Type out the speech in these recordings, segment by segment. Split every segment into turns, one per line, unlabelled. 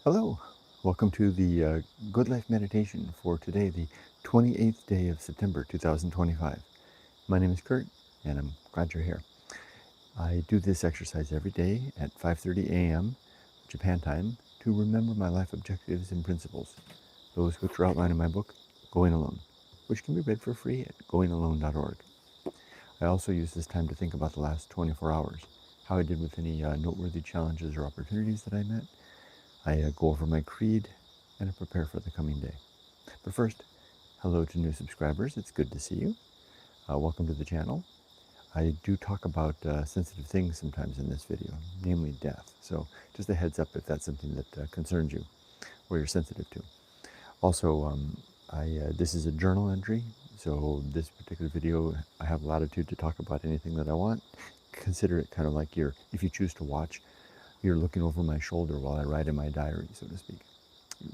Hello, welcome to the Good Life Meditation for today, the 28th day of September 2025. My name is Kurt, and I'm glad you're here. I do this exercise every day at 5:30 a.m. Japan time to remember my life objectives and principles, those which are outlined in my book, Going Alone, which can be read for free at goingalone.org. I also use this time to think about the last 24 hours, how I did with any noteworthy challenges or opportunities that I met. I go over my creed and I prepare for the coming day. But first, hello to new subscribers. It's good to see you. Welcome to the channel. I do talk about sensitive things sometimes in this video, namely death. So just a heads up if that's something that concerns you or you're sensitive to. Also, this is a journal entry. So this particular video, I have latitude to talk about anything that I want. Consider it kind of like if you choose to watch, you're looking over my shoulder while I write in my diary, so to speak.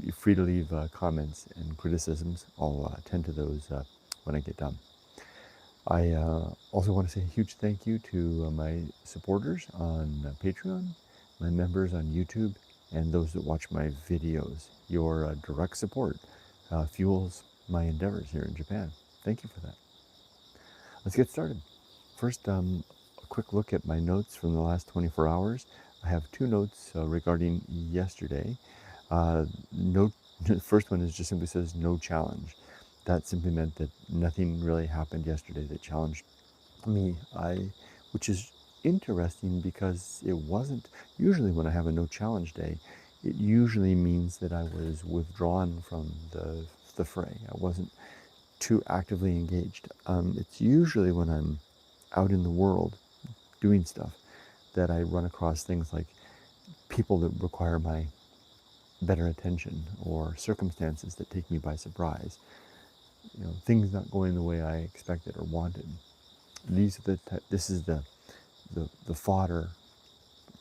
You're free to leave comments and criticisms. I'll attend to those when I get done. I also want to say a huge thank you to my supporters on Patreon, my members on YouTube, and those that watch my videos. Your direct support fuels my endeavors here in Japan. Thank you for that. Let's get started. First, a quick look at my notes from the last 24 hours. I have two notes regarding yesterday. The first one is just simply says no challenge. That simply meant that nothing really happened yesterday that challenged me. Which is interesting because it wasn't usually when I have a no challenge day. It usually means that I was withdrawn from the fray. I wasn't too actively engaged. It's usually when I'm out in the world doing stuff that I run across things like people that require my better attention or circumstances that take me by surprise. Things not going the way I expected or wanted. This is the fodder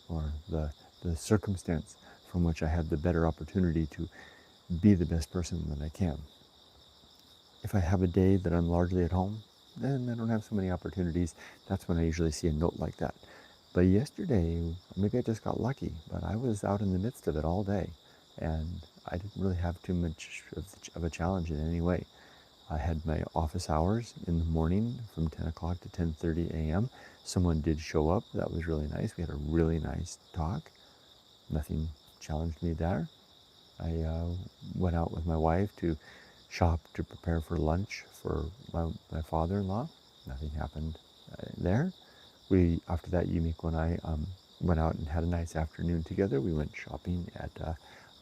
or the circumstance from which I have the better opportunity to be the best person that I can. If I have a day that I'm largely at home, then I don't have so many opportunities. That's when I usually see a note like that. But yesterday, maybe I just got lucky, but I was out in the midst of it all day, and I didn't really have too much of a challenge in any way. I had my office hours in the morning from 10 o'clock to 10:30 a.m. Someone did show up. That was really nice. We had a really nice talk. Nothing challenged me there. I went out with my wife to shop to prepare for lunch for my father-in-law. Nothing happened there. After that, Yumiko and I went out and had a nice afternoon together. We went shopping at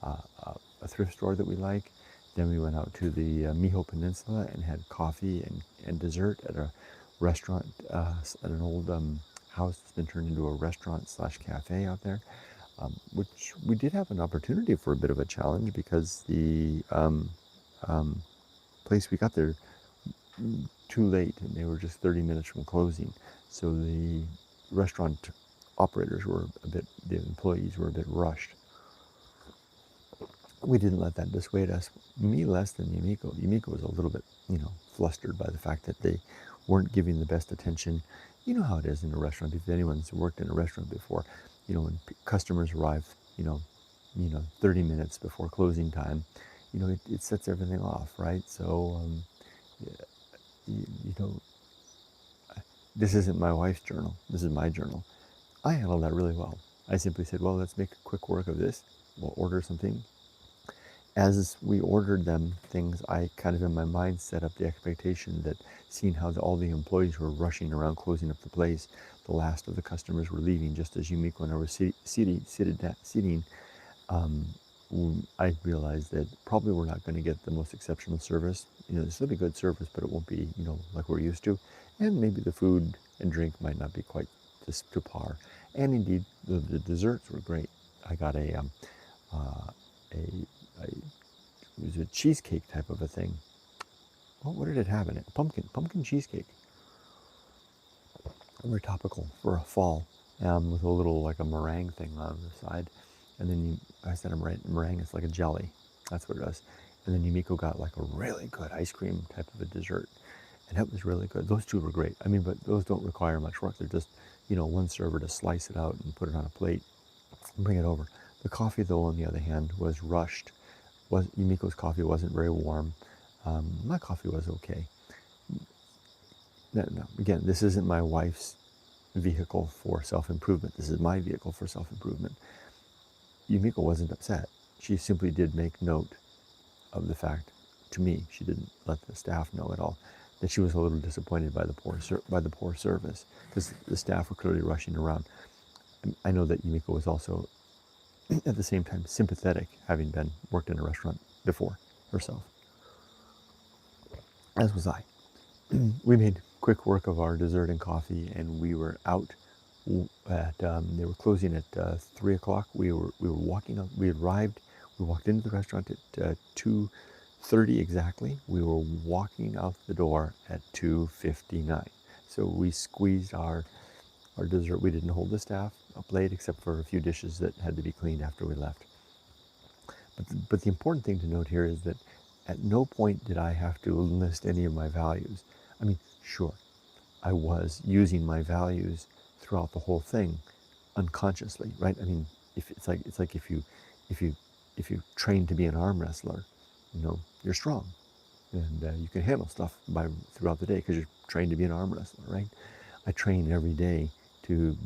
a thrift store that we like. Then we went out to the Miho Peninsula and had coffee and dessert at a restaurant, at an old house that's been turned into a restaurant/cafe out there, which we did have an opportunity for a bit of a challenge because the place we got there too late, and they were just 30 minutes from closing. So the restaurant operators the employees were a bit rushed. We didn't let that dissuade us. Me less than Yumiko. Yumiko was a little bit, flustered by the fact that they weren't giving the best attention. You know how it is in a restaurant. If anyone's worked in a restaurant before, when customers arrive, 30 minutes before closing time, it sets everything off, right? So, this isn't my wife's journal. This is my journal. I handled that really well. I simply said, well, let's make a quick work of this. We'll order something. As we ordered them things, I kind of in my mind set up the expectation that seeing how all the employees were rushing around closing up the place, the last of the customers were leaving just as Yumiko and I were seating, I realized that probably we're not going to get the most exceptional service. There'll still be good service, but it won't be, like we're used to. And maybe the food and drink might not be quite to par. And indeed, the desserts were great. I got it was a cheesecake type of a thing. Well, what did it have in it? Pumpkin cheesecake. Very topical for a fall, with a little like a meringue thing on the side. And then I said meringue is like a jelly. That's what it is. And then Yumiko got like a really good ice cream type of a dessert. And that was really good. Those two were great. I mean, but those don't require much work. They're just, one server to slice it out and put it on a plate and bring it over. The coffee, though, on the other hand, was rushed. Yumiko's coffee wasn't very warm. My coffee was okay. No, again, this isn't my wife's vehicle for self-improvement. This is my vehicle for self-improvement. Yumiko wasn't upset. She simply did make note of the fact, to me, she didn't let the staff know at all, that she was a little disappointed by the poor service, because the staff were clearly rushing around. I know that Yumiko was also, at the same time, sympathetic, having worked in a restaurant before herself, as was I. We made quick work of our dessert and coffee, and we were out at, they were closing at 3 o'clock. We were walking up, we walked into the restaurant at 2:30 exactly. We were walking out the door at 2:59. So we squeezed our dessert. We didn't hold the staff up late except for a few dishes that had to be cleaned after we left. But the important thing to note here is that at no point did I have to enlist any of my values. I mean, sure, I was using my values throughout the whole thing unconsciously, right? I mean, it's like if you train to be an arm wrestler, you're strong, and you can handle stuff throughout the day because you're trained to be an arm wrestler, right? I train every day to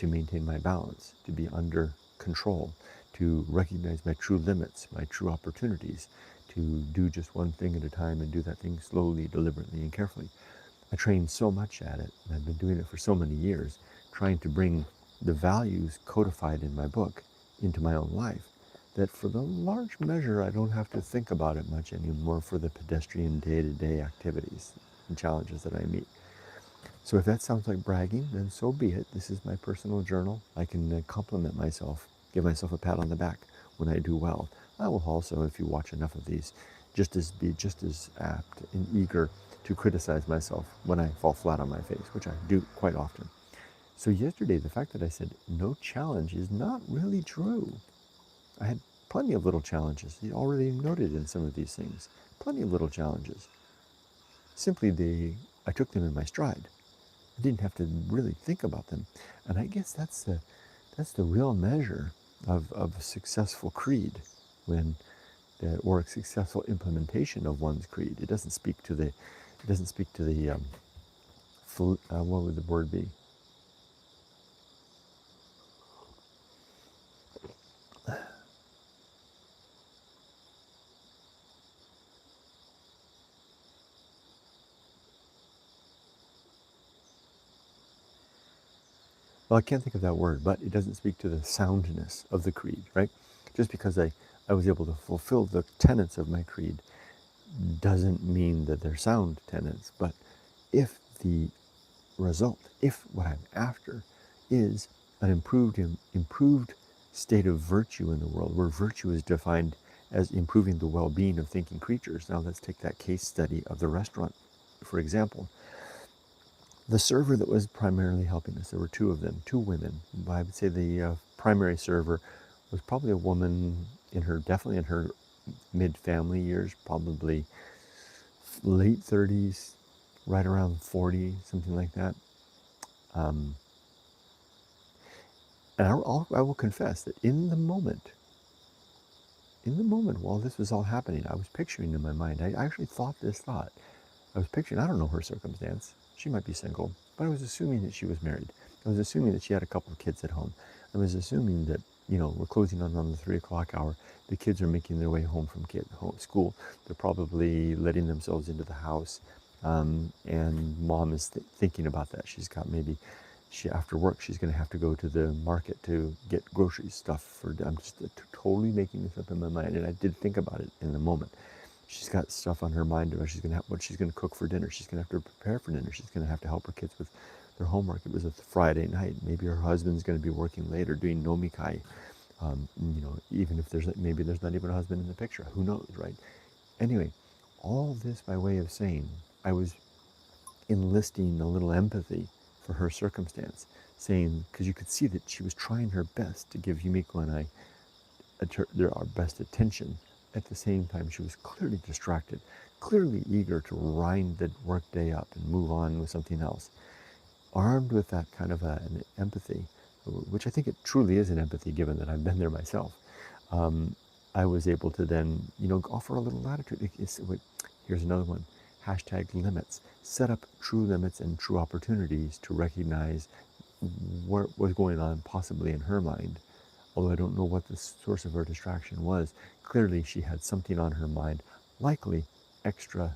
maintain my balance, to be under control, to recognize my true limits, my true opportunities, to do just one thing at a time and do that thing slowly, deliberately, and carefully. I train so much at it, and I've been doing it for so many years, trying to bring the values codified in my book into my own life, that for the large measure, I don't have to think about it much anymore for the pedestrian day-to-day activities and challenges that I meet. So if that sounds like bragging, then so be it. This is my personal journal. I can compliment myself, give myself a pat on the back when I do well. I will also, if you watch enough of these, be just as apt and eager to criticize myself when I fall flat on my face, which I do quite often. So yesterday, the fact that I said no challenge is not really true. I had plenty of little challenges. You already noted in some of these things. Plenty of little challenges. Simply, I took them in my stride. I didn't have to really think about them. And I guess that's the real measure of a successful creed, or a successful implementation of one's creed. It doesn't speak to the what would the word be? Well, I can't think of that word, but it doesn't speak to the soundness of the creed, right? Just because I was able to fulfill the tenets of my creed doesn't mean that they're sound tenets. But if the result, if what I'm after is an improved state of virtue in the world, where virtue is defined as improving the well-being of thinking creatures. Now let's take that case study of the restaurant, for example. The server that was primarily helping us, there were two of them, two women. I would say the primary server was probably a woman definitely in her mid-family years, probably late 30s, right around 40, something like that. And I will confess that in the moment while this was all happening, I was picturing in my mind, I actually thought this thought. I was picturing, I don't know her circumstance. She might be single, but I was assuming that she was married. I was assuming that she had a couple of kids at home. I was assuming that, we're closing on the 3 o'clock hour. The kids are making their way home from school. They're probably letting themselves into the house. And mom is thinking about that. She's got after work, she's going to have to go to the market to get grocery stuff. I'm just totally making this up in my mind. And I did think about it in the moment. She's got stuff on her mind about what she's going to cook for dinner. She's going to have to prepare for dinner. She's going to have to help her kids with their homework. It was a Friday night. Maybe her husband's going to be working later doing nomikai. Even if there's not even a husband in the picture. Who knows, right? Anyway, all this by way of saying I was enlisting a little empathy for her circumstance, saying, because you could see that she was trying her best to give Yumiko and I our best attention. At the same time, she was clearly distracted, clearly eager to wind the workday up and move on with something else. Armed with that kind of an empathy, which I think it truly is an empathy given that I've been there myself. I was able to then, offer a little latitude. Here's another one, hashtag limits. Set up true limits and true opportunities to recognize what was going on possibly in her mind. Although I don't know what the source of her distraction was, clearly she had something on her mind, likely extra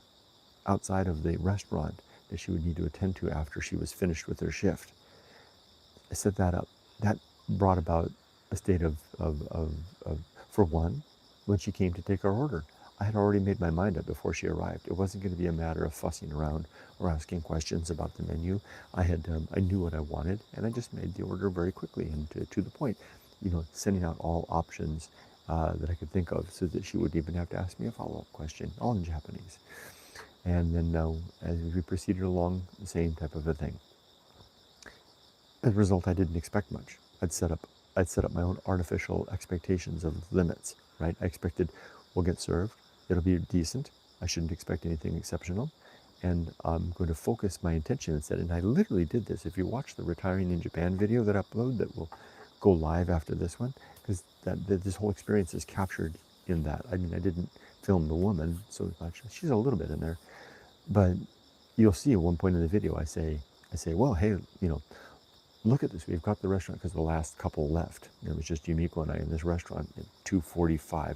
outside of the restaurant that she would need to attend to after she was finished with her shift. I set that up. That brought about a state of for one, when she came to take our order, I had already made my mind up before she arrived. It wasn't going to be a matter of fussing around or asking questions about the menu. I knew what I wanted, and I just made the order very quickly and to the point. Sending out all options that I could think of, so that she wouldn't even have to ask me a follow-up question, all in Japanese. And then as we proceeded along, the same type of a thing. As a result, I didn't expect much. I'd set up my own artificial expectations of limits, right? I expected we'll get served, it'll be decent, I shouldn't expect anything exceptional, and I'm going to focus my intention instead. And I literally did this. If you watch the Retiring in Japan video that I upload, that will go live after this one, because this whole experience is captured in that. I mean, I didn't film the woman so much. She's a little bit in there, but you'll see at one point in the video, I say, well, hey, look at this. We've got the restaurant, because the last couple left. It was just Yumiko and I in this restaurant at 2:45.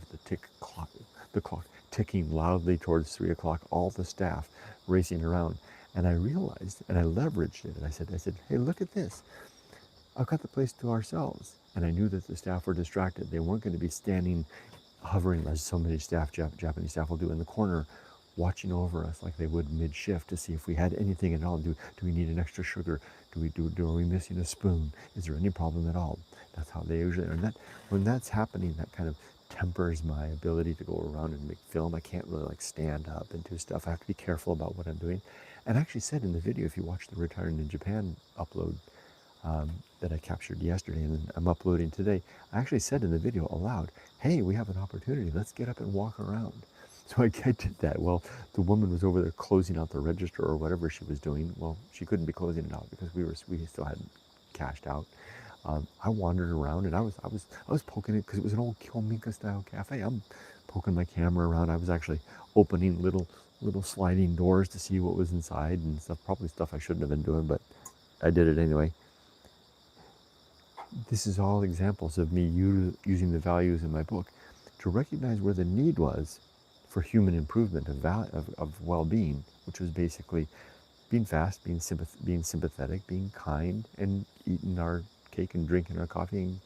The clock ticking loudly towards 3 o'clock. All the staff racing around, and I realized, and I leveraged it. And I said, hey, look at this. I've got the place to ourselves. And I knew that the staff were distracted. They weren't going to be standing, hovering, as so many Japanese staff will do, in the corner, watching over us like they would mid-shift to see if we had anything at all. Do we need an extra sugar? Are we missing a spoon? Is there any problem at all? That's how they usually are. And when that's happening, that kind of tempers my ability to go around and make film. I can't really stand up and do stuff. I have to be careful about what I'm doing. And I actually said in the video, if you watch the Retiring in Japan upload that I captured yesterday and I'm uploading today, I actually said in the video aloud, hey, we have an opportunity. Let's get up and walk around. So I did that. Well, the woman was over there closing out the register or whatever she was doing. Well, she couldn't be closing it out because we still hadn't cashed out. I wandered around and I was poking it, because it was an old Homunculus style cafe. I'm poking my camera around. I was actually opening little sliding doors to see what was inside and stuff. Probably stuff I shouldn't have been doing, but I did it anyway. This is all examples of me using the values in my book to recognize where the need was for human improvement of well-being, which was basically being fast, being sympathetic, being kind, and eating our cake and drinking our coffee, and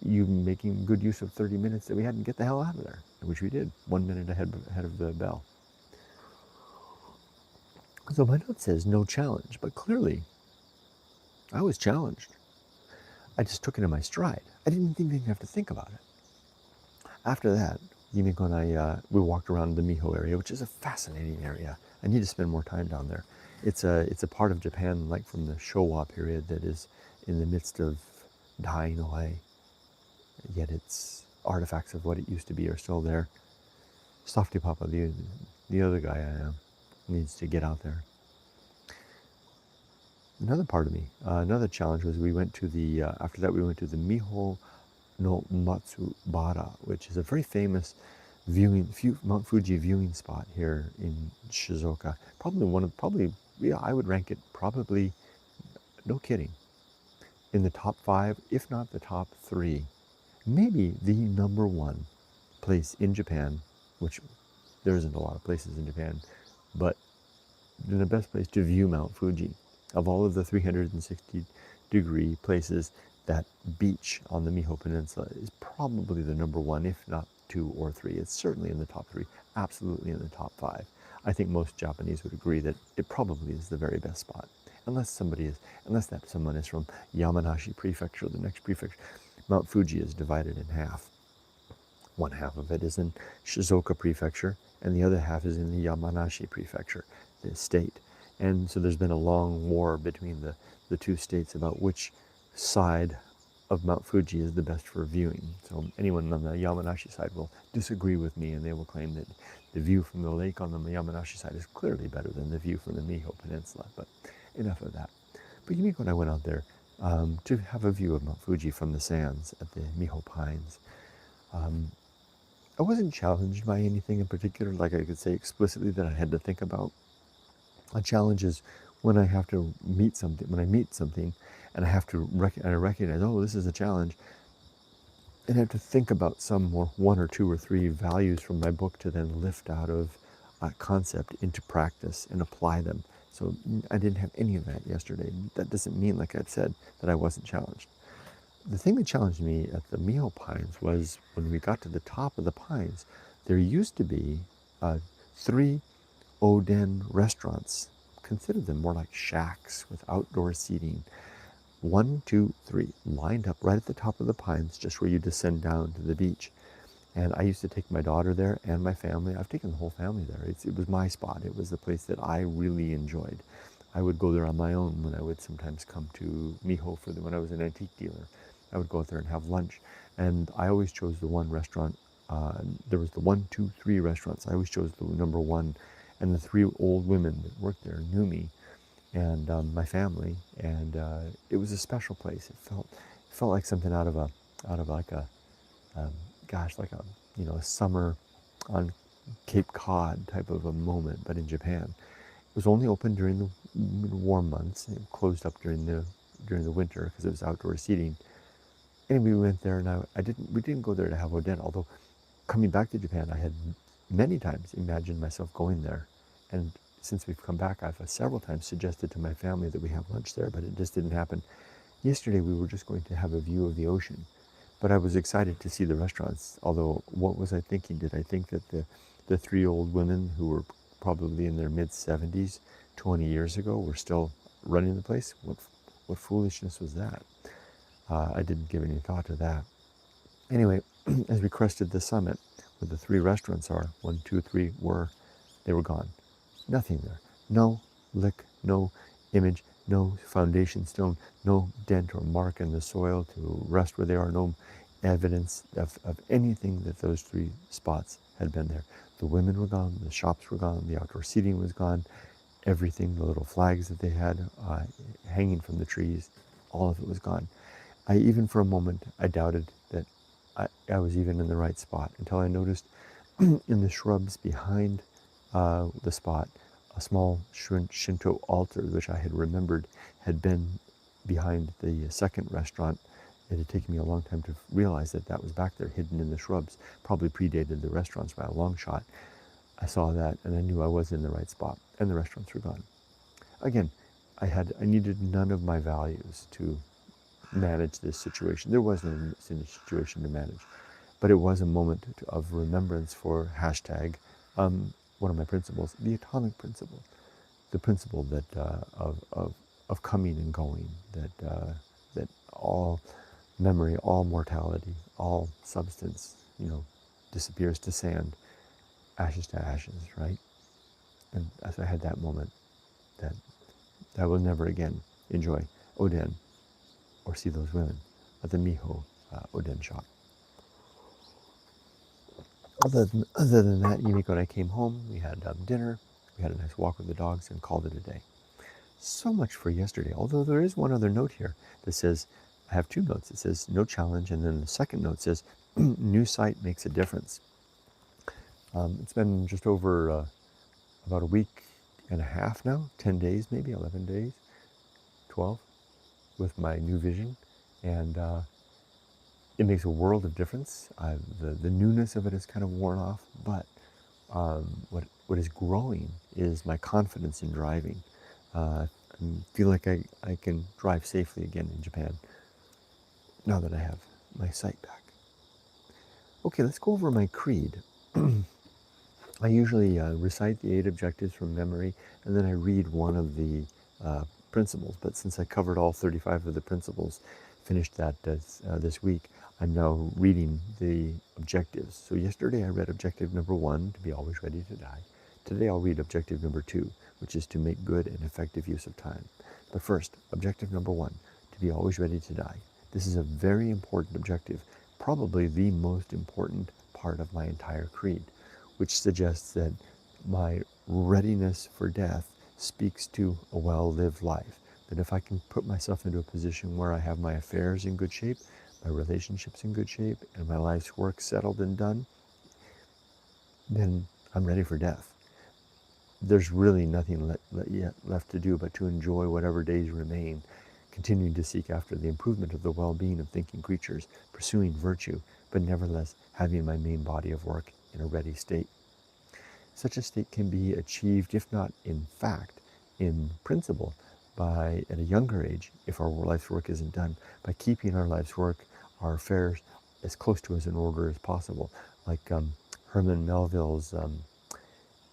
you making good use of 30 minutes that we had to get the hell out of there, which we did, 1 minute ahead of the bell. So my note says no challenge, but clearly I was challenged. I just took it in my stride. I didn't even have to think about it. After that, Yumiko and I, we walked around the Miho area, which is a fascinating area. I need to spend more time down there. It's a part of Japan, like from the Showa period, that is in the midst of dying away. Yet its artifacts of what it used to be are still there. Softypapa, the other guy I am, needs to get out there. Another part of me, another challenge was we went to the, after that we went to the Miho no Matsubara, which is a very famous Mount Fuji viewing spot here in Shizuoka. I would rank it probably, no kidding, in the top 5, if not the top 3, maybe the number 1 place in Japan, which there isn't a lot of places in Japan, but the best place to view Mount Fuji. Of all of the 360-degree places, that beach on the Miho Peninsula is probably the number 1, if not 2 or 3. It's certainly in the top 3, absolutely in the top 5. I think most Japanese would agree that it probably is the very best spot, unless someone is from Yamanashi Prefecture, the next prefecture. Mount Fuji is divided in half. One half of it is in Shizuoka Prefecture, and the other half is in the Yamanashi Prefecture, the state. And so there's been a long war between the two states about which side of Mount Fuji is the best for viewing. So anyone on the Yamanashi side will disagree with me, and they will claim that the view from the lake on the Yamanashi side is clearly better than the view from the Miho Peninsula. But enough of that. But Yumiko and I went out there to have a view of Mount Fuji from the sands at the Miho Pines. I wasn't challenged by anything in particular, like I could say explicitly that I had to think about. A challenge is when I have to meet something, and I have to recognize, oh, this is a challenge, and I have to think about some more one or two or three values from my book to then lift out of a concept into practice and apply them. So I didn't have any of that yesterday. That doesn't mean, like I've said, that I wasn't challenged. The thing that challenged me at the Miho Pines was when we got to the top of the pines, there used to be 3 Oden restaurants. Consider them more like shacks with outdoor seating. 1, 2, 3, lined up right at the top of the pines, just where you descend down to the beach. And I used to take my daughter there and my family. I've taken the whole family there. It was my spot. It was the place that I really enjoyed. I would go there on my own when I would sometimes come to Miho when I was an antique dealer. I would go out there and have lunch. And I always chose the one restaurant. There was the 1, 2, 3 restaurants. I always chose the number 1. And the 3 old women that worked there knew me and my family. And it was a special place. It felt like something out of like a, like a, a summer on Cape Cod type of a moment, but in Japan. It was only open during the warm months. It closed up during the winter because it was outdoor seating. Anyway, we went there, and we didn't go there to have Oden, although coming back to Japan, I had many times imagined myself going there. And since we've come back, I've several times suggested to my family that we have lunch there, but it just didn't happen. Yesterday, we were just going to have a view of the ocean, but I was excited to see the restaurants. Although, what was I thinking? Did I think that the 3 old women who were probably in their mid-70s 20 years ago were still running the place? What foolishness was that? I didn't give any thought to that. Anyway, as we crested the summit, where the 3 restaurants are, 1, 2, 3 they were gone. Nothing there. No lick, no image, no foundation stone, no dent or mark in the soil to rest where they are, no evidence of anything that those 3 spots had been there. The women were gone, the shops were gone, the outdoor seating was gone, everything, the little flags that they had hanging from the trees, all of it was gone. Even for a moment, I doubted that I was even in the right spot until I noticed in the shrubs behind the spot a small Shinto altar, which I had remembered had been behind the second restaurant. It had taken me a long time to realize that was back there, hidden in the shrubs, probably predated the restaurants by a long shot. I saw that, and I knew I was in the right spot, and the restaurants were gone. Again, I needed none of my values to manage this situation. There was no situation to manage, but it was a moment of remembrance for hashtag one of my principles, the atomic principle, the principle that of coming and going, that all memory, all mortality, all substance, disappears to sand, ashes to ashes, right? And as I had that moment, that I will never again enjoy Oden or see those women at the MihoOden shop. Other than that, Yumiko and I came home, we had dinner, we had a nice walk with the dogs, and called it a day. So much for yesterday, although there is one other note here that says, I have 2 notes. It says, no challenge, and then the second note says, new site makes a difference. It's been just over about a week and a half now, 10 days maybe, 11 days, 12, with my new vision, and it makes a world of difference. The newness of it is kind of worn off, but what is growing is my confidence in driving. I feel like I can drive safely again in Japan now that I have my sight back. Okay, let's go over my creed. I usually recite the 8 objectives from memory, and then I read one of the principles. But since I covered all 35 of the principles, finished that this week, I'm now reading the objectives. So yesterday I read objective number 1, to be always ready to die. Today I'll read objective number 2, which is to make good and effective use of time. But first, objective number 1, to be always ready to die. This is a very important objective, probably the most important part of my entire creed, which suggests that my readiness for death speaks to a well-lived life. that if I can put myself into a position where I have my affairs in good shape, my relationships in good shape, and my life's work settled and done, then I'm ready for death. There's really nothing yet left to do but to enjoy whatever days remain, continuing to seek after the improvement of the well-being of thinking creatures, pursuing virtue, but nevertheless having my main body of work in a ready state. Such a state can be achieved, if not in fact, in principle, by, at a younger age, if our life's work isn't done, by keeping our life's work, our affairs, as close to as in order as possible, like Herman Melville's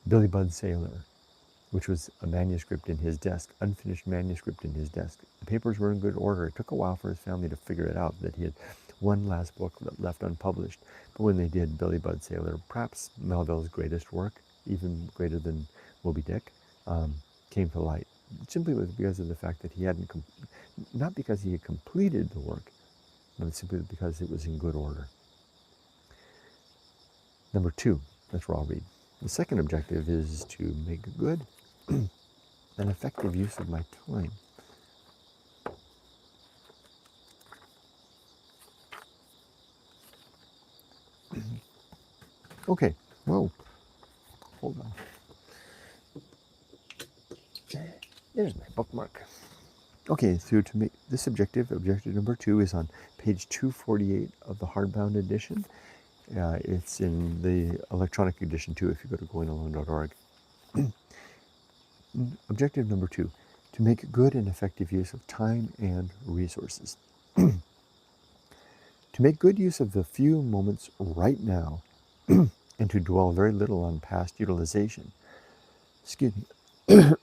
Billy Budd Sailor, which was a manuscript in his desk, unfinished manuscript in his desk. The papers were in good order. It took a while for his family to figure it out, that he had one last book left unpublished. But when they did, Billy Budd Sailor, perhaps Melville's greatest work, even greater than Moby Dick, came to light. Simply because of the fact that he hadn't, not because he had completed the work, but simply because it was in good order. Number 2, that's where I'll read. The second objective is to make good and effective use of my time. Okay, whoa, hold on. There's my bookmark. Okay, so to make this objective number 2 is on page 248 of the hardbound edition. It's in the electronic edition too, if you go to goingalone.org. Objective number 2, to make good and effective use of time and resources. To make good use of the few moments right now and to dwell very little on past utilization, excuse me,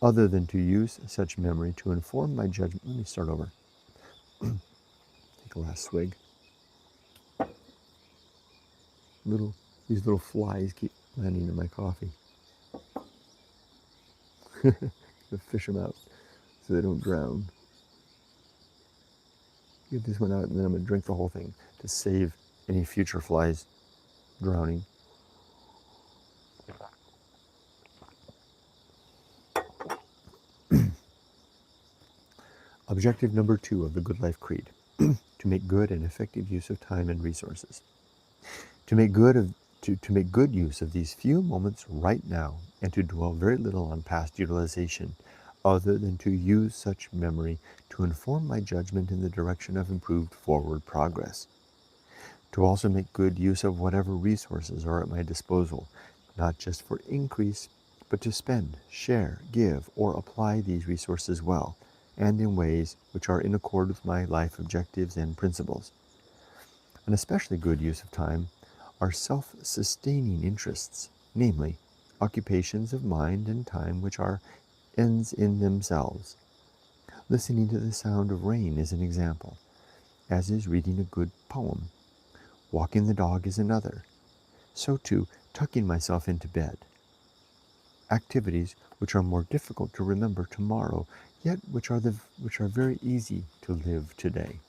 other than to use such memory to inform my judgment. Let me start over. Take a last swig. These little flies keep landing in my coffee. To fish them out so they don't drown. Get this one out, and then I'm going to drink the whole thing to save any future flies drowning. Objective number 2 of the Good Life Creed, to make good and effective use of time and resources. To make good use of these few moments right now and to dwell very little on past utilization, other than to use such memory to inform my judgment in the direction of improved forward progress. To also make good use of whatever resources are at my disposal, not just for increase, but to spend, share, give, or apply these resources well, and in ways which are in accord with my life objectives and principles. An especially good use of time are self-sustaining interests, namely, occupations of mind and time which are ends in themselves. Listening to the sound of rain is an example, as is reading a good poem. Walking the dog is another. So too, tucking myself into bed. Activities which are more difficult to remember tomorrow, yet which are very easy to live today.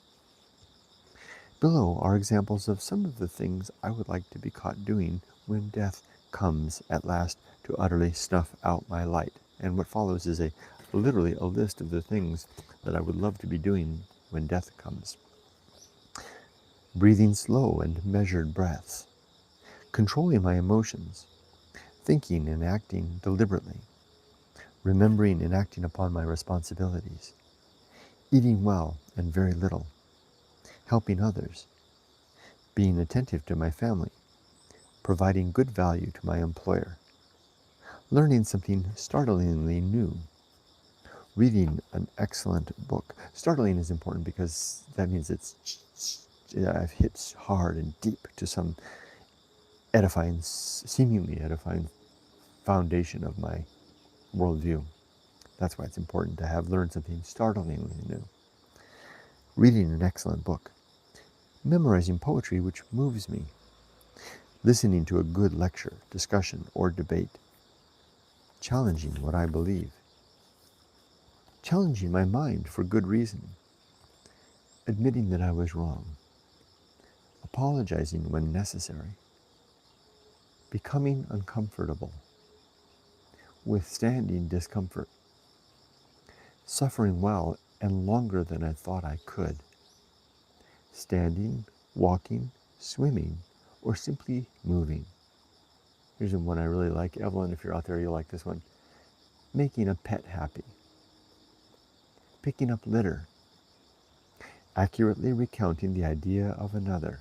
Below are examples of some of the things I would like to be caught doing when death comes at last to utterly snuff out my light. And what follows is literally a list of the things that I would love to be doing when death comes. Breathing slow and measured breaths. Controlling my emotions. Thinking and acting deliberately. Remembering and acting upon my responsibilities. Eating well and very little. Helping others. Being attentive to my family. Providing good value to my employer. Learning something startlingly new. Reading an excellent book. Startling is important because that means I've hit hard and deep to some seemingly edifying foundation of my worldview. That's why it's important to have learned something startlingly new. Reading an excellent book. Memorizing poetry which moves me. Listening to a good lecture, discussion, or debate. Challenging what I believe. Challenging my mind for good reason. Admitting that I was wrong. Apologizing when necessary. Becoming uncomfortable. Withstanding discomfort. suffering well and longer than I thought I could. Standing, walking, swimming, or simply moving. Here's one I really like. Evelyn, if you're out there, you'll like this one. Making a pet happy. Picking up litter. Accurately recounting the idea of another.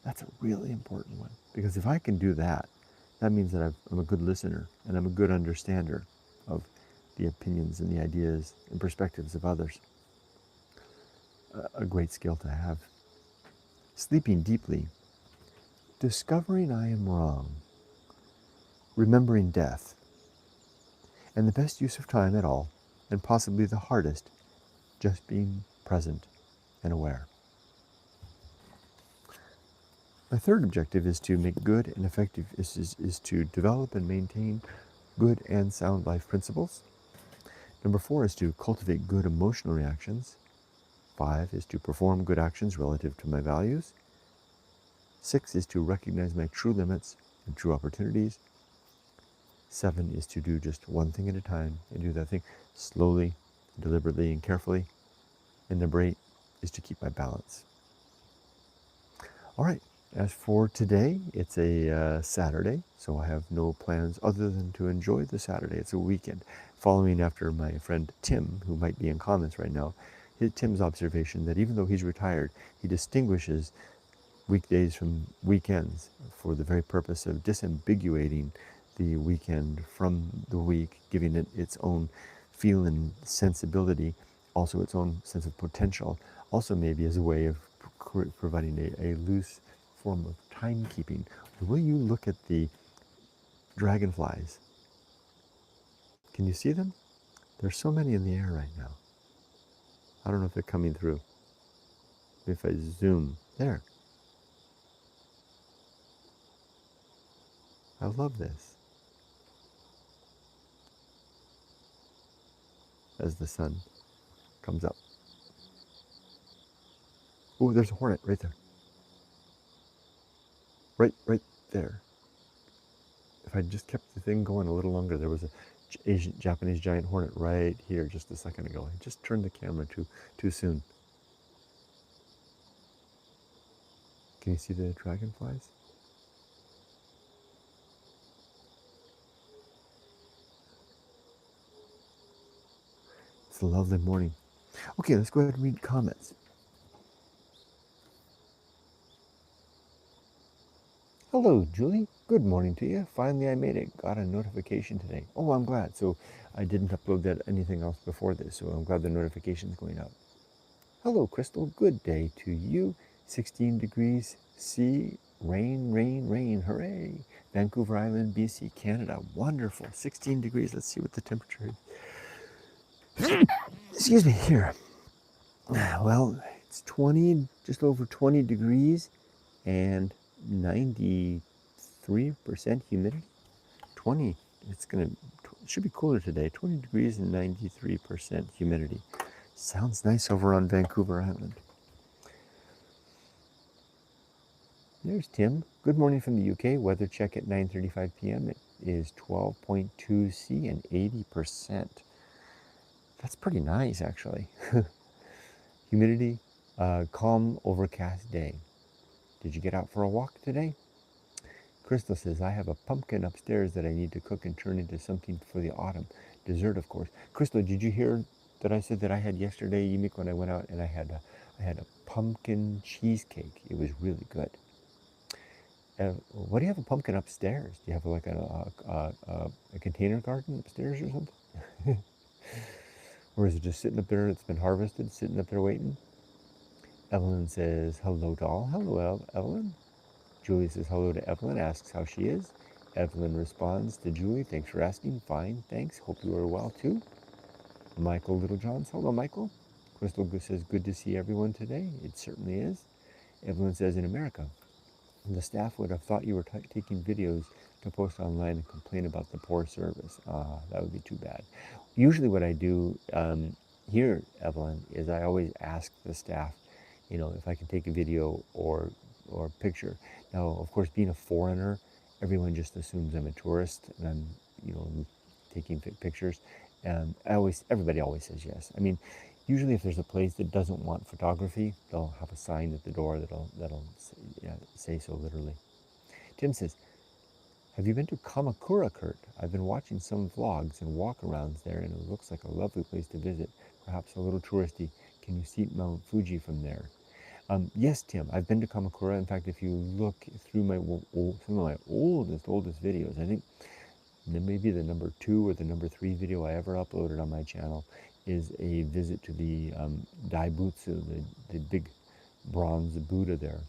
That's a really important one, because if I can do that, that means that I'm a good listener and I'm a good understander of the opinions and the ideas and perspectives of others. A great skill to have. Sleeping deeply. Discovering I am wrong. Remembering death. And the best use of time at all, and possibly the hardest, just being present and aware. My third objective is to make good and effective, is to develop and maintain good and sound life principles. Number 4 is to cultivate good emotional reactions. 5 is to perform good actions relative to my values. 6 is to recognize my true limits and true opportunities. 7 is to do just one thing at a time and do that thing slowly, deliberately, and carefully. And number 8 is to keep my balance. All right, as for today, it's a Saturday, so I have no plans other than to enjoy the Saturday. It's a weekend. Following after my friend Tim, who might be in comments right now, Tim's observation that even though he's retired, he distinguishes weekdays from weekends for the very purpose of disambiguating the weekend from the week, giving it its own feel and sensibility, also its own sense of potential, also maybe as a way of providing a loose form of timekeeping. Will you look at the dragonflies? Can you see them? There's so many in the air right now. I don't know if they're coming through. If I zoom, there. I love this. As the sun comes up. Oh, there's a hornet right there. Right there. If I just kept the thing going a little longer, there was a Japanese giant hornet right here just a second ago. I just turned the camera too soon. Can you see the dragonflies? It's a lovely morning. Okay, let's go ahead and read comments. Hello, Julie. Good morning to you. Finally, I made it. Got a notification today. Oh, I'm glad. So I didn't upload anything else before this, so I'm glad the notification's going out. Hello, Crystal. Good day to you. 16 degrees C. Rain, rain, rain. Hooray. Vancouver Island, BC, Canada. Wonderful. 16 degrees. Let's see what the temperature is. Excuse me, here. Well, it's 20, just over 20 degrees and 93% humidity. 20, it should be cooler today. 20 degrees and 93% humidity. Sounds nice over on Vancouver Island. There's Tim. Good morning from the UK. Weather check at 9:35 p.m. It is 12.2 C and 80%. That's pretty nice, actually. Humidity, calm, overcast day. Did you get out for a walk today? Crystal says, I have a pumpkin upstairs that I need to cook and turn into something for the autumn. Dessert, of course. Crystal, did you hear that I said that I had yesterday, Yumik, when I went out, and I had a pumpkin cheesecake. It was really good. What do you have a pumpkin upstairs? Do you have like a container garden upstairs or something? Or is it just sitting up there, it's been harvested, sitting up there waiting? Evelyn says, hello, doll. Hello, Evelyn. Julie says hello to Evelyn, asks how she is. Evelyn responds to Julie, thanks for asking. Fine, thanks. Hope you are well too. Michael Littlejohns, hello, Michael. Crystal says, good to see everyone today. It certainly is. Evelyn says, in America, the staff would have thought you were taking videos to post online and complain about the poor service. That would be too bad. Usually what I do here, Evelyn, is I always ask the staff, if I can take a video or picture. Now, of course, being a foreigner, everyone just assumes I'm a tourist and I'm, taking pictures. And everybody always says yes. I mean, usually if there's a place that doesn't want photography, they'll have a sign at the door that'll say so literally. Tim says, have you been to Kamakura, Kurt? I've been watching some vlogs and walkarounds there, and it looks like a lovely place to visit. Perhaps a little touristy. Can you see Mount Fuji from there? Yes, Tim, I've been to Kamakura. In fact, if you look through some of my oldest videos, I think maybe the number 2 or the number 3 video I ever uploaded on my channel is a visit to the Daibutsu, the big bronze Buddha there,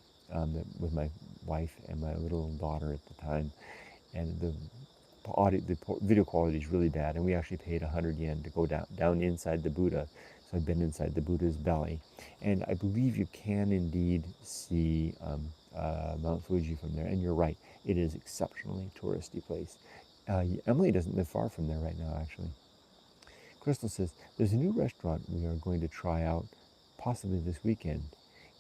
with my wife and my little daughter at the time. And the video quality is really bad, and we actually paid 100 yen to go down inside the Buddha. So I've been inside the Buddha's belly, and I believe you can indeed see Mount Fuji from there. And you're right, it is exceptionally touristy place. Emily doesn't live far from there right now, actually. Crystal says, there's a new restaurant we are going to try out possibly this weekend.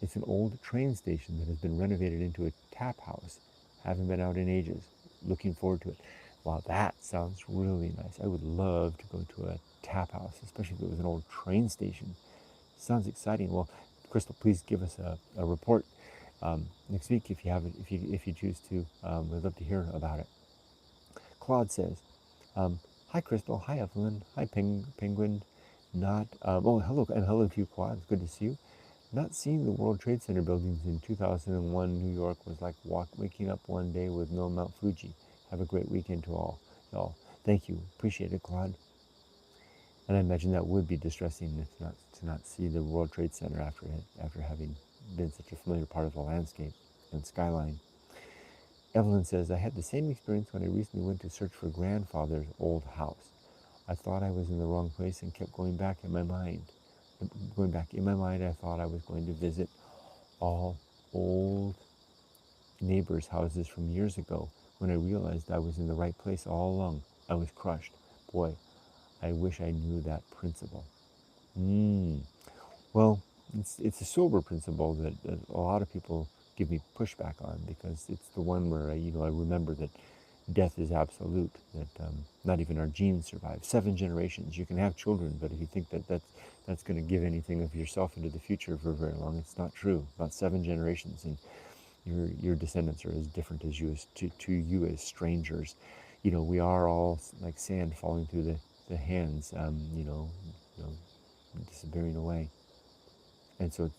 It's an old train station that has been renovated into a tap house. Haven't been out in ages. Looking forward to it. Wow, that sounds really nice. I would love to go to a tap house, especially if it was an old train station. Sounds exciting. Well, Crystal, please give us a report next week if you have it, if you choose to. We'd love to hear about it. Claude says, hi Crystal, hi Evelyn, hi Penguin. Not hello, and hello to you, Claude. It's good to see you. Not seeing the World Trade Center buildings in 2001 New York was like waking up one day with no Mount Fuji. Have a great weekend to all. Y'all, thank you. Appreciate it, Claude. And I imagine that would be distressing to not see the World Trade Center after having been such a familiar part of the landscape and skyline. Evelyn says, I had the same experience when I recently went to search for grandfather's old house. I thought I was in the wrong place and kept going back in my mind. I thought I was going to visit all old neighbors' houses from years ago. When I realized I was in the right place all along, I was crushed. Boy, I wish I knew that principle. Well, it's a sober principle that a lot of people give me pushback on, because it's the one where I remember that death is absolute, that not even our genes survive. 7 generations, you can have children, but if you think that that's going to give anything of yourself into the future for very long, it's not true. About 7 generations, and your descendants are as different as you, to you as strangers. We are all like sand falling through the hands, disappearing away. And so,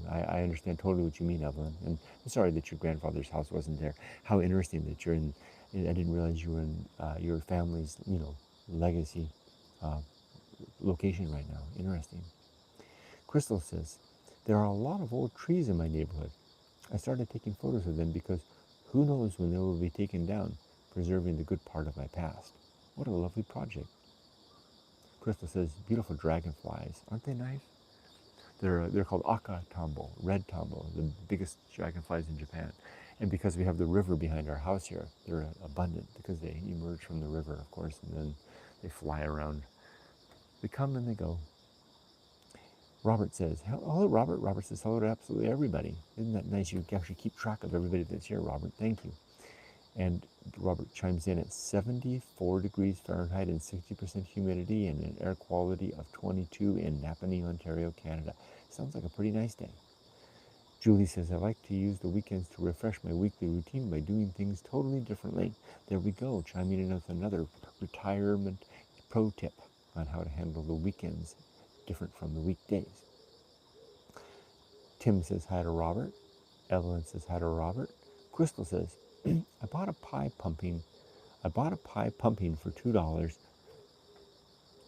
I understand totally what you mean, Evelyn. And I'm sorry that your grandfather's house wasn't there. How interesting that you're in. I didn't realize you were in your family's, legacy location right now. Interesting. Crystal says, there are a lot of old trees in my neighborhood. I started taking photos of them because who knows when they will be taken down, preserving the good part of my past. What a lovely project. Crystal says, beautiful dragonflies. Aren't they nice? They're called aka tambo, red tambo, the biggest dragonflies in Japan. And because we have the river behind our house here, they're abundant because they emerge from the river, of course, and then they fly around. They come and they go. Robert says, hello, Robert. Robert says hello to absolutely everybody. Isn't that nice? You can actually keep track of everybody that's here, Robert. Thank you. And Robert chimes in at 74 degrees Fahrenheit and 60% humidity and an air quality of 22 in Napanee, Ontario, Canada. Sounds like a pretty nice day. Julie says, I like to use the weekends to refresh my weekly routine by doing things totally differently. There we go, chiming in with another retirement pro tip on how to handle the weekends different from the weekdays. Tim says hi to Robert. Evelyn says hi to Robert. Crystal says, I bought a pie pumpkin for $2.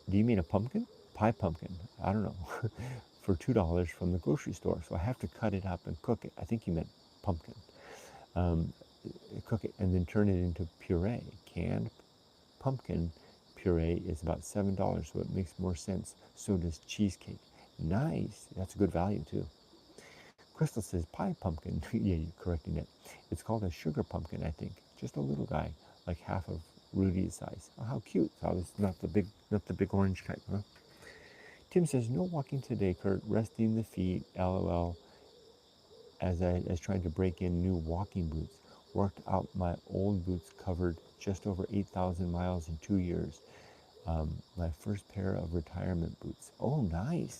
Do you mean a pumpkin? Pie pumpkin. I don't know. For $2 from the grocery store. So I have to cut it up and cook it. I think you meant pumpkin. Cook it and then turn it into puree. Canned pumpkin puree is about $7, so it makes more sense. So does cheesecake. Nice. That's a good value too. Crystal says pie pumpkin. Yeah, you're correcting it. It's called a sugar pumpkin, I think. Just a little guy, like half of Rudy's size. Oh, how cute. So it's not the big orange type, huh? Tim says, no walking today, Kurt. Resting the feet, LOL, as I was trying to break in new walking boots. Worked out my old boots, covered just over 8,000 miles in 2 years. My first pair of retirement boots. Oh, nice.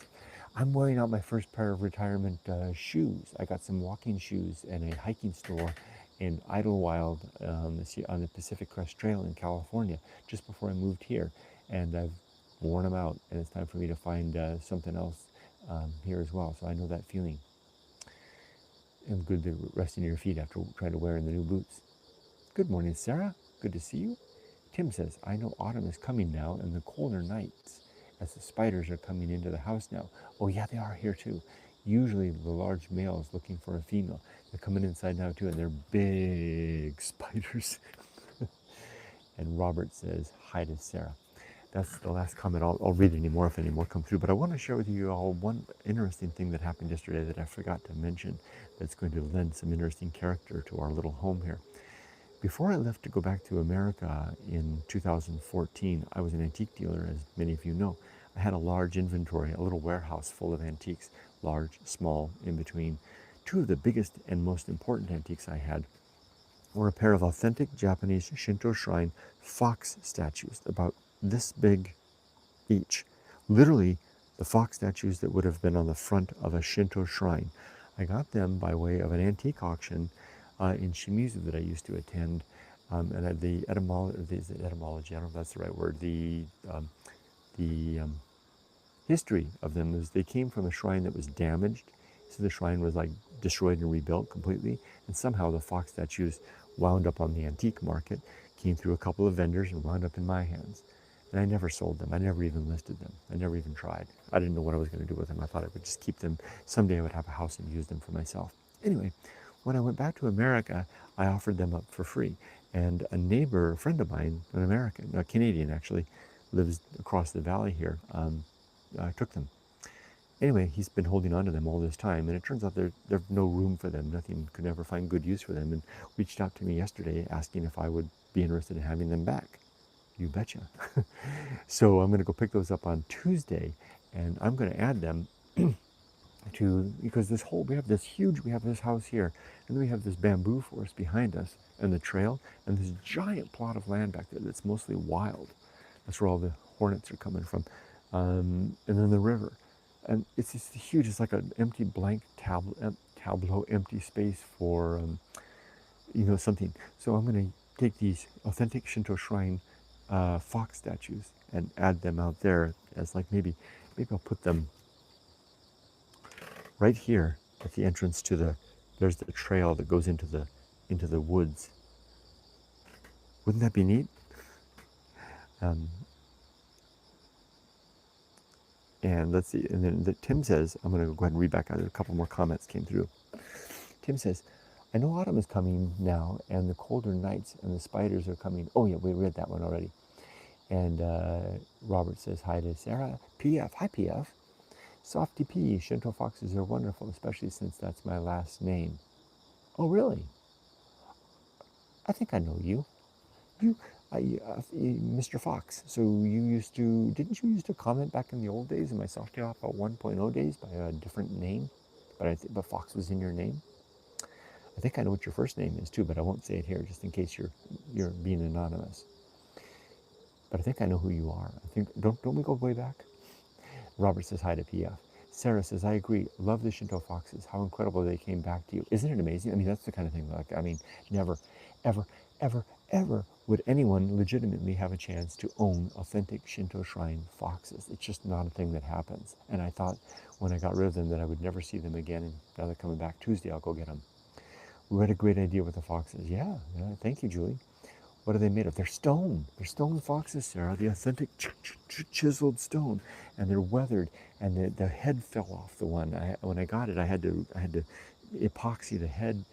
I'm wearing out my first pair of retirement shoes. I got some walking shoes in a hiking store in Idlewild on the Pacific Crest Trail in California just before I moved here. And I've worn them out, and it's time for me to find something else here as well. So I know that feeling. And good to rest in your feet after trying to wear in the new boots. Good morning, Sarah. Good to see you. Tim says, I know autumn is coming now and the colder nights as the spiders are coming into the house now. Oh yeah, they are here too. Usually the large male is looking for a female. They're coming inside now too, and they're big spiders. And Robert says, hi to Sarah. That's the last comment. I'll read any more if any more come through. But I want to share with you all one interesting thing that happened yesterday that I forgot to mention that's going to lend some interesting character to our little home here. Before I left to go back to America in 2014, I was an antique dealer, as many of you know. I had a large inventory, a little warehouse full of antiques, large, small, in between. Two of the biggest and most important antiques I had were a pair of authentic Japanese Shinto shrine fox statues, about this big each. Literally, the fox statues that would have been on the front of a Shinto shrine. I got them by way of an antique auction in Shimizu that I used to attend. And the etymology, I don't know if that's the right word, the history of them is they came from a shrine that was damaged. So the shrine was like destroyed and rebuilt completely. And somehow the fox statues wound up on the antique market, came through a couple of vendors and wound up in my hands. And I never sold them. I never even listed them. I never even tried. I didn't know what I was going to do with them. I thought I would just keep them. Someday I would have a house and use them for myself. Anyway, when I went back to America, I offered them up for free. And a neighbor, a friend of mine, an American, a Canadian actually, lives across the valley here, took them. Anyway, he's been holding on to them all this time, and it turns out there's no room for them. Nothing could ever find good use for them, and reached out to me yesterday asking if I would be interested in having them back. You betcha. So I'm going to go pick those up on Tuesday, and I'm going to add them to, because we have this house here, and then we have this bamboo forest behind us, and the trail, and this giant plot of land back there that's mostly wild. That's where all the hornets are coming from. And then the river. And it's just huge, it's like an empty blank tableau, empty space for, something. So I'm going to take these authentic Shinto shrine fox statues and add them out there as like maybe I'll put them right here at the entrance to there's the trail that goes into the woods. Wouldn't that be neat? And let's see, and then Tim says, I'm going to go ahead and read back out. A couple more comments came through. Tim says, I know autumn is coming now, and the colder nights and the spiders are coming. Oh yeah, we read that one already. And Robert says hi to Sarah. PF, hi PF. Softy P, Shinto foxes are wonderful, especially since that's my last name. Oh really? I think I know you. Mr. Fox. So didn't you used to comment back in the old days, in my softypapa 1.0 days, by a different name? But Fox was in your name. I think I know what your first name is too, but I won't say it here just in case you're being anonymous. But I think I know who you are. I think don't we go way back? Robert says hi to PF. Sarah says, I agree. Love the Shinto foxes. How incredible they came back to you. Isn't it amazing? I mean, that's the kind of thing, never, ever, ever, ever would anyone legitimately have a chance to own authentic Shinto shrine foxes. It's just not a thing that happens. And I thought when I got rid of them that I would never see them again. And now they're coming back Tuesday, I'll go get them. We had a great idea with the foxes. Yeah, thank you, Julie. What are they made of? They're stone. They're stone foxes, Sarah. The authentic chiseled stone, and they're weathered. And the head fell off the one. When I got it, I had to epoxy the head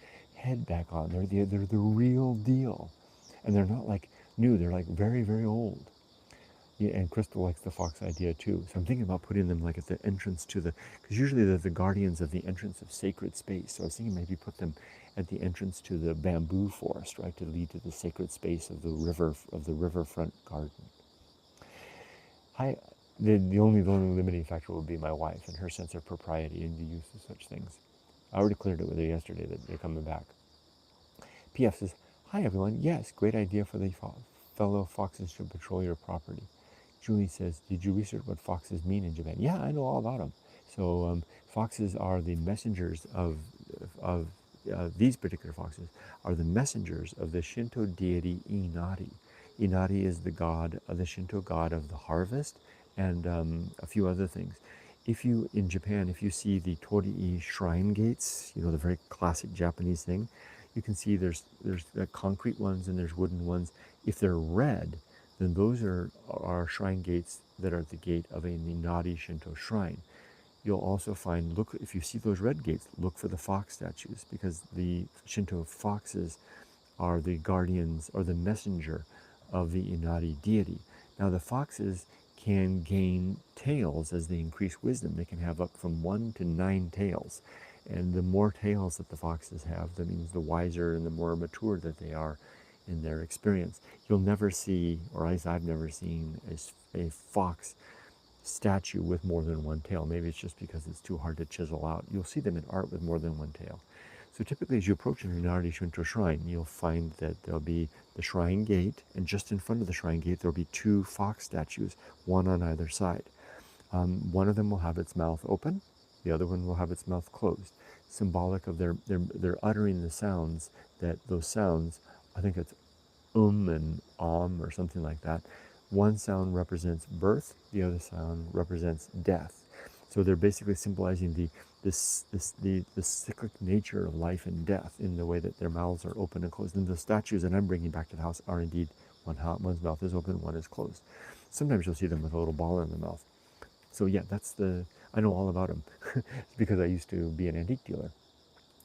back on. They're the real deal, and they're not like new. They're like very, very old. Yeah, and Crystal likes the fox idea too. So I'm thinking about putting them like at the entrance to because usually they're the guardians of the entrance of sacred space. So I was thinking maybe put them at the entrance to the bamboo forest, right, to lead to the sacred space of the riverfront garden. The only limiting factor would be my wife and her sense of propriety and the use of such things. I already cleared it with her yesterday that they're coming back. PF says, hi everyone, yes, great idea for the fellow foxes to patrol your property. Julie says, did you research what foxes mean in Japan? Yeah, I know all about them. So foxes are the messengers of these particular foxes are the messengers of the Shinto deity Inari. Inari is the god, the Shinto god of the harvest, and a few other things. If you, in Japan, if you see the torii shrine gates, you know, the very classic Japanese thing, you can see there's concrete ones and there's wooden ones. If they're red, then those are shrine gates that are at the gate of a Inari Shinto shrine. You'll also find, look, if you see those red gates, look for the fox statues, because the Shinto foxes are the guardians or the messenger of the Inari deity. Now the foxes can gain tails as they increase wisdom. They can have up from 1 to 9 tails. And the more tails that the foxes have, that means the wiser and the more mature that they are in their experience. You'll never see, or at least I've never seen, a fox statue with more than one tail. Maybe it's just because it's too hard to chisel out. You'll see them in art with more than one tail. So typically as you approach an Inari Shinto shrine, you'll find that there'll be the shrine gate, and just in front of the shrine gate there'll be 2 fox statues, one on either side. One of them will have its mouth open, the other one will have its mouth closed, symbolic of they're uttering the sounds, that those sounds, I think it's and or something like that. One sound represents birth, the other sound represents death. So they're basically symbolizing the cyclic nature of life and death in the way that their mouths are open and closed. And the statues that I'm bringing back to the house are indeed one's mouth is open, one is closed. Sometimes you'll see them with a little ball in the mouth. So yeah, I know all about them because I used to be an antique dealer.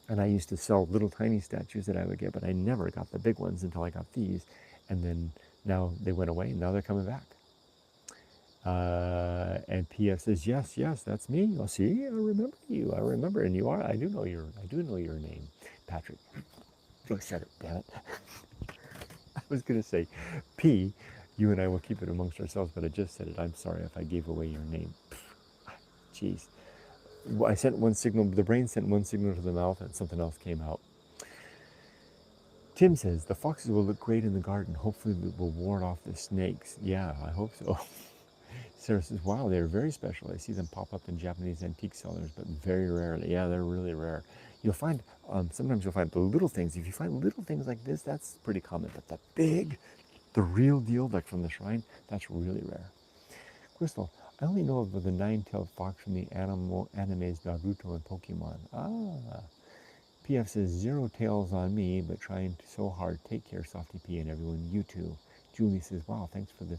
And I used to sell little tiny statues that I would get, but I never got the big ones until I got these. And then now they went away, and now they're coming back. And PF says, yes, that's me. Oh, see, I remember you. I remember, and you are. I do know your name, Patrick. I said it, damn it. I was going to say, P, you and I will keep it amongst ourselves, but I just said it. I'm sorry if I gave away your name. Jeez. I sent one signal, the brain sent one signal to the mouth and something else came out. Tim says, the foxes will look great in the garden. Hopefully we will ward off the snakes. Yeah, I hope so. Sarah says, wow, they're very special. I see them pop up in Japanese antique sellers, but very rarely. Yeah, they're really rare. You'll find, sometimes you'll find the little things. If you find little things like this, that's pretty common. But the big, the real deal, like from the shrine, that's really rare. Crystal, I only know of the 9-tailed fox from the animes Naruto and Pokemon. Ah. PF says, 0 tails on me, but trying so hard. Take care, Softy P, and everyone. You too. Julie says, wow, thanks for the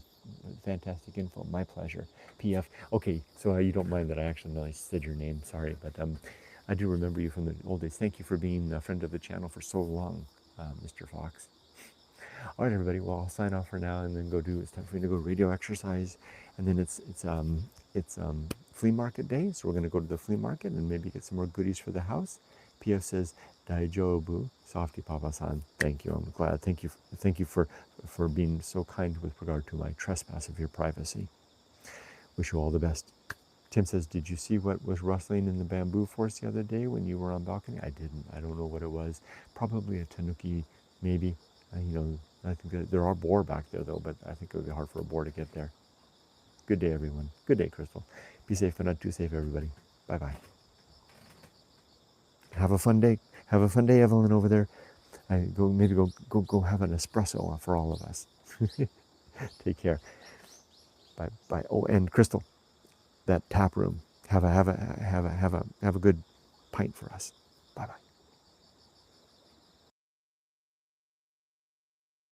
fantastic info. My pleasure. PF, okay, so you don't mind that I actually said your name. Sorry, but I do remember you from the old days. Thank you for being a friend of the channel for so long, Mr. Fox. All right, everybody. Well, I'll sign off for now, and then it's time for me to go radio exercise, and then it's flea market day, so we're going to go to the flea market and maybe get some more goodies for the house. PF says, Daijobu, softypapa-san. Thank you. I'm glad. Thank you for being so kind with regard to my trespass of your privacy. Wish you all the best. Tim says, did you see what was rustling in the bamboo forest the other day when you were on balcony? I didn't. I don't know what it was. Probably a tanuki, maybe. I think there are boar back there, though, but I think it would be hard for a boar to get there. Good day, everyone. Good day, Crystal. Be safe, but not too safe, everybody. Bye-bye. Have a fun day. Have a fun day, Evelyn, over there. Maybe go have an espresso for all of us. Take care. Bye. Oh, and Crystal, that tap room. Have a good pint for us. Bye-bye.